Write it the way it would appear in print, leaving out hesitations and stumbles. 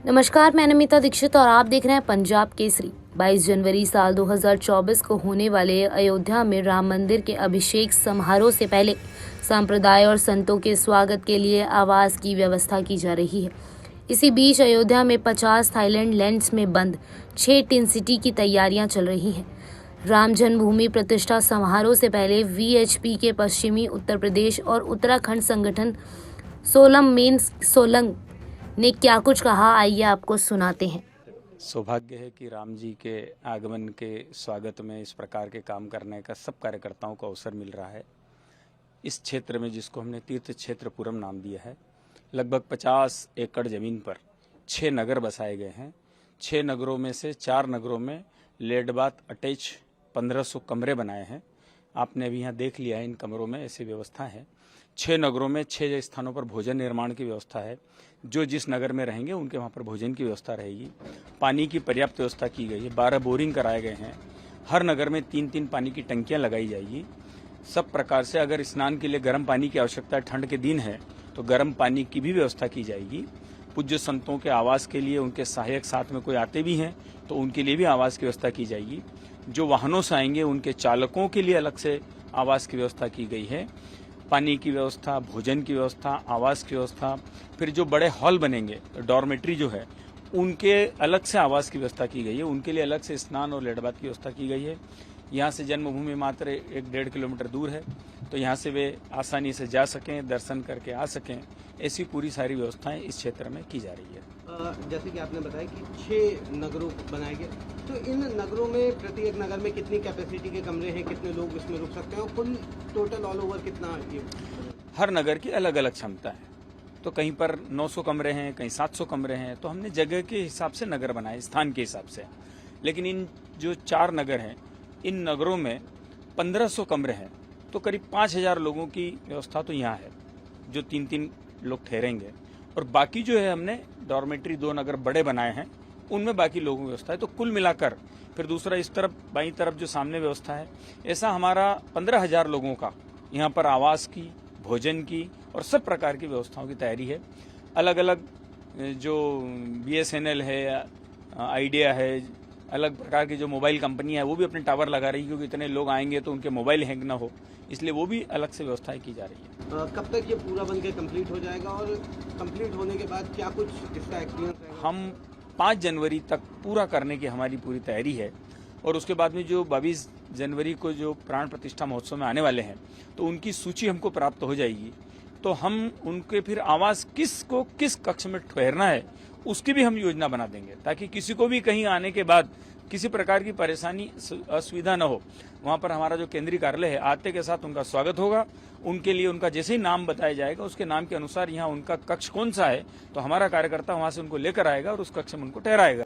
नमस्कार, मैं नमिता दीक्षित और आप देख रहे हैं पंजाब केसरी। 22 जनवरी साल 2024 को होने वाले अयोध्या में राम मंदिर के अभिषेक समारोह से पहले संप्रदाय और संतों के स्वागत के लिए आवास की व्यवस्था की जा रही है। इसी बीच अयोध्या में 50 थाईलैंड लैंड्स में बंद 6 टिन सिटी की तैयारियां चल रही हैं। राम जन्मभूमि प्रतिष्ठा समारोह से पहले वीएचपी के पश्चिमी उत्तर प्रदेश और उत्तराखंड संगठन सोलंग ने क्या कुछ कहा, आइए आपको सुनाते हैं। सौभाग्य है कि राम जी के आगमन के स्वागत में इस प्रकार के काम करने का सब कार्यकर्ताओं को अवसर मिल रहा है। इस क्षेत्र में, जिसको हमने तीर्थ क्षेत्र पुरम नाम दिया है, लगभग 50 एकड़ जमीन पर 6 नगर बसाए गए हैं। 6 नगरों में से 4 नगरों में लेड बाथ अटैच 1500 कमरे बनाए हैं। आपने अभी यहाँ देख लिया है, इन कमरों में ऐसी व्यवस्था है। 6 नगरों में 6 स्थानों पर भोजन निर्माण की व्यवस्था है। जो जिस नगर में रहेंगे उनके वहाँ पर भोजन की व्यवस्था रहेगी। पानी की पर्याप्त व्यवस्था की गई है। 12 बोरिंग कराए गए हैं। हर नगर में 3-3 पानी की टंकियाँ लगाई जाएगी। सब प्रकार से अगर स्नान के लिए गर्म पानी की आवश्यकता है, ठंड के दिन है, तो गर्म पानी की भी व्यवस्था की जाएगी। पूज्य संतों के आवास के लिए उनके सहायक साथ में कोई आते भी हैं तो उनके लिए भी आवास की व्यवस्था की जाएगी। जो वाहनों से आएंगे उनके चालकों के लिए अलग से आवास की व्यवस्था की गई है। पानी की व्यवस्था, भोजन की व्यवस्था, आवास की व्यवस्था, फिर जो बड़े हॉल बनेंगे, डॉर्मेट्री जो है, उनके अलग से आवास की व्यवस्था की गई है। उनके लिए अलग से स्नान और लेटबाथ की व्यवस्था की गई है। यहाँ से जन्मभूमि मात्र 1-1.5 किलोमीटर दूर है, तो यहाँ से वे आसानी से जा सकें, दर्शन करके आ सकें, ऐसी पूरी सारी व्यवस्थाएं इस क्षेत्र में की जा रही है। जैसे कि आपने बताया कि 6 नगरों बनाए गए, तो इन नगरों में प्रत्येक नगर में कितनी कैपेसिटी के कमरे हैं, कितने लोग इसमें रुक सकते हैं और कुल टोटल ऑल ओवर कितना ये? हर नगर की अलग अलग क्षमता है। तो कहीं पर 900 कमरे हैं, कहीं 700 कमरे हैं। तो हमने जगह के हिसाब से नगर बनाए, स्थान के हिसाब से। लेकिन इन जो 4 नगर हैं, इन नगरों में 1500 कमरे हैं, तो करीब 5000 लोगों की व्यवस्था तो यहाँ है, जो 3-3 लोग ठहरेंगे। और बाकी जो है, हमने डॉर्मेट्री 2 नगर बड़े बनाए हैं, उनमें बाकी लोगों की व्यवस्था है। तो कुल मिलाकर फिर दूसरा इस तरफ बाईं तरफ जो सामने व्यवस्था है, ऐसा हमारा 15,000 लोगों का यहाँ पर आवास की, भोजन की और सब प्रकार की व्यवस्थाओं की तैयारी है। अलग अलग जो BSNL है, आइडिया है, अलग प्रकार की जो मोबाइल कंपनी है, वो भी अपने टावर लगा रही है, क्योंकि इतने लोग आएंगे तो उनके मोबाइल हैंग ना हो, इसलिए वो भी अलग से व्यवस्थाएं की जा रही है। कब तक ये पूरा बनकर कंप्लीट हो जाएगा और कंप्लीट होने के बाद क्या कुछ इसका एक्सपीरियंस रहेगा? हम 5 जनवरी तक पूरा करने की हमारी पूरी तैयारी है। और उसके बाद में जो 22 जनवरी को जो प्राण प्रतिष्ठा महोत्सव में आने वाले हैं, तो उनकी सूची हमको प्राप्त हो जाएगी। तो हम उनके फिर आवास किसको किस कक्ष में ठहरना है, उसकी भी हम योजना बना देंगे, ताकि किसी को भी कहीं आने के बाद किसी प्रकार की परेशानी, असुविधा न हो। वहाँ पर हमारा जो केंद्रीय कार्यालय है, आते के साथ उनका स्वागत होगा। उनके लिए उनका जैसे ही नाम बताया जाएगा, उसके नाम के अनुसार यहाँ उनका कक्ष कौन सा है, तो हमारा कार्यकर्ता वहाँ से उनको लेकर आएगा और उस कक्ष में उनको ठहराएगा।